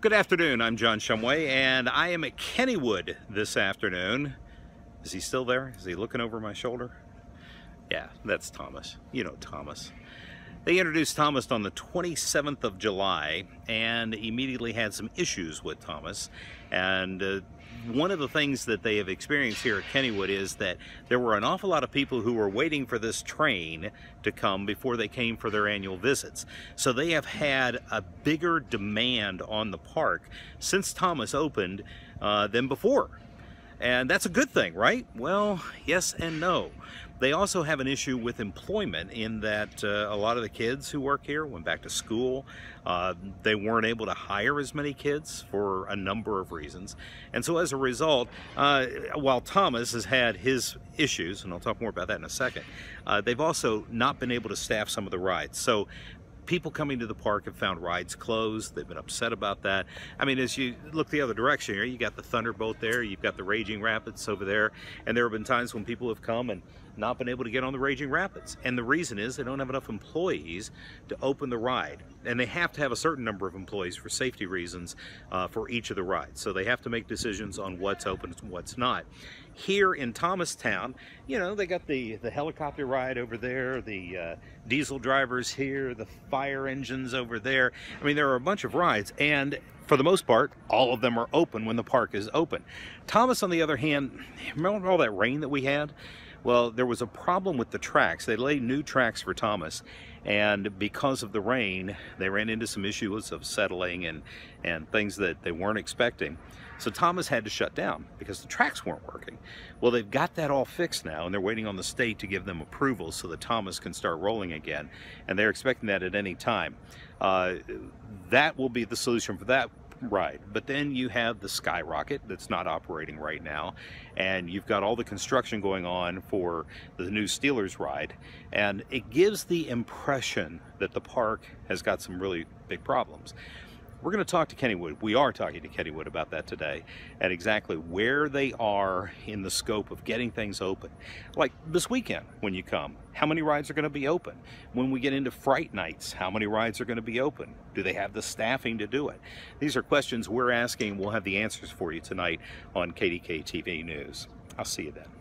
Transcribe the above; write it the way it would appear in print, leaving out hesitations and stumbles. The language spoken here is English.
Good afternoon, I'm John Shumway, and I am at Kennywood this afternoon. Is he still there? Is he looking over my shoulder? Yeah, that's Thomas. You know Thomas. They introduced Thomas on the 27th of July and immediately had some issues with Thomas. And one of the things that they have experienced here at Kennywood is that there were an awful lot of people who were waiting for this train to come before they came for their annual visits. So they have had a bigger demand on the park since Thomas opened than before. And that's a good thing, right? Well, yes and no. They also have an issue with employment in that a lot of the kids who work here went back to school. They weren't able to hire as many kids for a number of reasons. And so as a result, while Thomas has had his issues, and I'll talk more about that in a second, they've also not been able to staff some of the rides. So people coming to the park have found rides closed. They've been upset about that. I mean, as you look the other direction here, you got the Thunderbolt there, you've got the Raging Rapids over there, and there have been times when people have come and not been able to get on the Raging Rapids. And the reason is they don't have enough employees to open the ride. And they have to have a certain number of employees for safety reasons for each of the rides. So they have to make decisions on what's open and what's not. Here in Thomastown, you know, they got the helicopter ride over there, the diesel drivers here, the fire engines over there. I mean, there are a bunch of rides, and for the most part, all of them are open when the park is open. Thomas, on the other hand, remember all that rain that we had? Well, there was a problem with the tracks. They laid new tracks for Thomas, and because of the rain, they ran into some issues of settling and things that they weren't expecting. So Thomas had to shut down because the tracks weren't working. Well, they've got that all fixed now, and they're waiting on the state to give them approval so that Thomas can start rolling again, and they're expecting that at any time. That will be the solution for that ride. But then you have the Skyrocket that's not operating right now, and you've got all the construction going on for the new Steelers ride, and it gives the impression that the park has got some really big problems. We're going to talk to Kennywood. We are talking to Kennywood about that today, and exactly where they are in the scope of getting things open. Like this weekend when you come, how many rides are going to be open? When we get into Fright Nights, how many rides are going to be open? Do they have the staffing to do it? These are questions we're asking. We'll have the answers for you tonight on KDKA-TV News. I'll see you then.